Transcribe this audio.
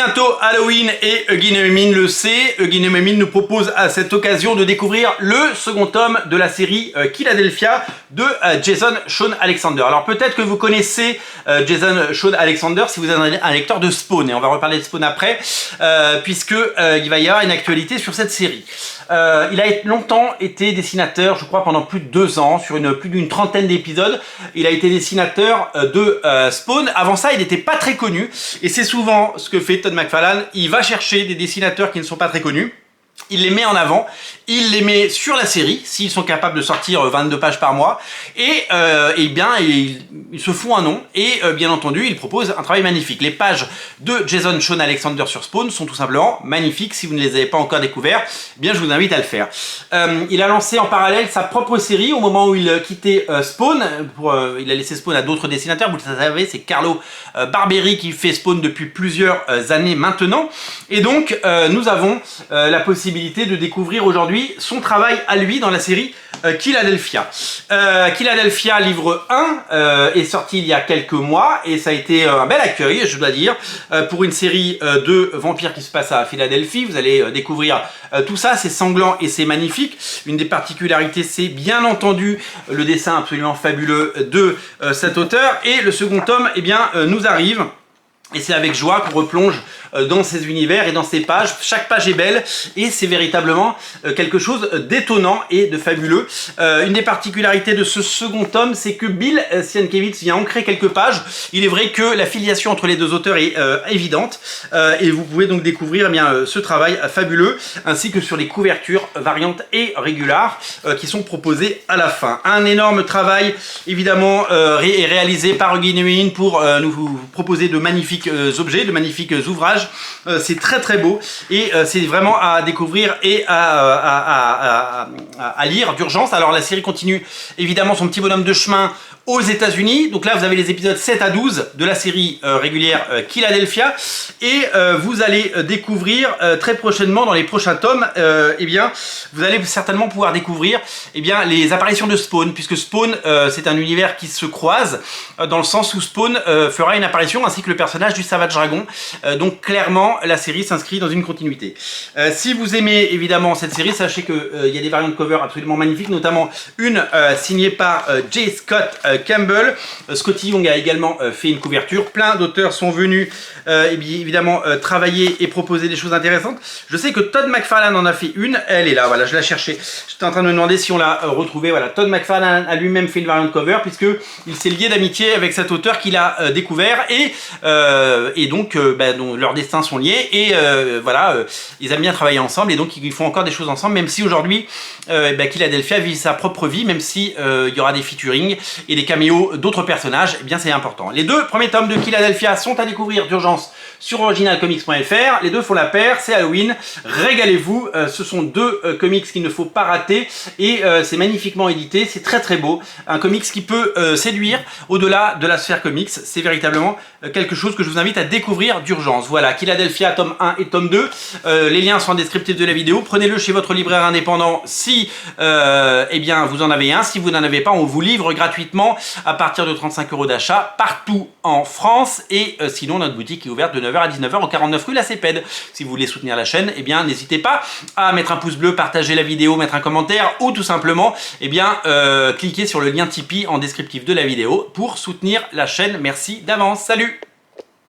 bientôt Halloween et Huggy Neumemine le sait. Huggy Neumemine nous propose à cette occasion de découvrir le second tome de la série Killadelphia de Jason Shawn Alexander. Alors peut-être que vous connaissez Jason Shawn Alexander si vous êtes un lecteur de Spawn, et on va reparler de Spawn après, puisque il va y avoir une actualité sur cette série. Il a longtemps été dessinateur, je crois pendant plus de 2 ans, sur plus d'une trentaine d'épisodes. Il a été dessinateur de Spawn. Avant ça, il n'était pas très connu, et c'est souvent ce que fait Todd McFarlane. Il va chercher des dessinateurs qui ne sont pas très connus, il les met en avant, il les met sur la série, s'ils sont capables de sortir 22 pages par mois, et bien ils se font un nom, et bien entendu, il propose un travail magnifique. Les pages de Jason Shawn Alexander sur Spawn sont tout simplement magnifiques. Si vous ne les avez pas encore découvertes, eh bien je vous invite à le faire. Il a lancé en parallèle sa propre série au moment où il quittait Spawn. Il a laissé Spawn à d'autres dessinateurs, vous le savez, c'est Carlo Barberi qui fait Spawn depuis plusieurs années maintenant, et donc nous avons la possibilité de découvrir aujourd'hui son travail à lui dans la série Killadelphia. Killadelphia livre 1 est sorti il y a quelques mois, et ça a été un bel accueil, je dois dire, pour une série de vampires qui se passe à Philadelphie. Vous allez découvrir tout ça, c'est sanglant et c'est magnifique. Une des particularités, c'est bien entendu le dessin absolument fabuleux de cet auteur, et le second tome eh bien, nous arrive. Et c'est avec joie qu'on replonge dans ces univers et dans ces pages. Chaque page est belle, et c'est véritablement quelque chose d'étonnant et de fabuleux. Une des particularités de ce second tome, c'est que Bill Sienkiewicz vient ancrer quelques pages. Il est vrai que la filiation entre les deux auteurs est évidente, et vous pouvez donc découvrir eh bien, ce travail fabuleux, ainsi que sur les couvertures variantes et régulières qui sont proposées à la fin. Un énorme travail évidemment est réalisé par Huggy Neumemine pour nous proposer de magnifiques objets, de magnifiques ouvrages. C'est très très beau, et c'est vraiment à découvrir et à lire d'urgence. Alors la série continue évidemment son petit bonhomme de chemin aux États-Unis. Donc là vous avez les épisodes 7 à 12 de la série régulière Killadelphia, et vous allez découvrir très prochainement, dans les prochains tomes, eh bien vous allez certainement pouvoir découvrir eh bien, les apparitions de Spawn, puisque Spawn c'est un univers qui se croise, dans le sens où Spawn fera une apparition, ainsi que le personnage du Savage Dragon. Donc clairement la série s'inscrit dans une continuité. Si vous aimez évidemment cette série, sachez qu'il y a des variantes cover absolument magnifiques, notamment une signée par J. Scott Campbell. Scotty Young a également fait une couverture. Plein d'auteurs sont venus évidemment travailler et proposer des choses intéressantes. Je sais que Todd McFarlane en a fait une, elle est là, voilà, je la cherchais. J'étais en train de me demander si on l'a retrouvée. Voilà, Todd McFarlane a lui-même fait une variante cover, puisque il s'est lié d'amitié avec cet auteur qu'il a découvert, et donc leurs destins sont liés, et voilà, ils aiment bien travailler ensemble, et donc ils font encore des choses ensemble, même si aujourd'hui Killadelphia vit sa propre vie, même si il y aura des featuring et des caméos d'autres personnages. Eh bien c'est important. Les 2 premiers tomes de Killadelphia sont à découvrir d'urgence sur originalcomics.fr. Les 2 font la paire, c'est Halloween, régalez-vous. Ce sont 2 comics qu'il ne faut pas rater, et c'est magnifiquement édité, c'est très très beau. Un comics qui peut séduire au-delà de la sphère comics. C'est véritablement quelque chose que je vous invite à découvrir d'urgence. Voilà, Killadelphia tome 1 et tome 2. Les liens sont en descriptif de la vidéo. Prenez-le chez votre libraire indépendant si eh bien, vous en avez un. Si vous n'en avez pas, on vous livre gratuitement à partir de 35 € d'achat partout en France, et sinon notre boutique est ouverte de 9h à 19h au 49 rue La Cépède. Si vous voulez soutenir la chaîne, eh bien n'hésitez pas à mettre un pouce bleu, partager la vidéo, mettre un commentaire, ou tout simplement eh bien, cliquer sur le lien Tipeee en descriptif de la vidéo pour soutenir la chaîne. Merci d'avance, salut!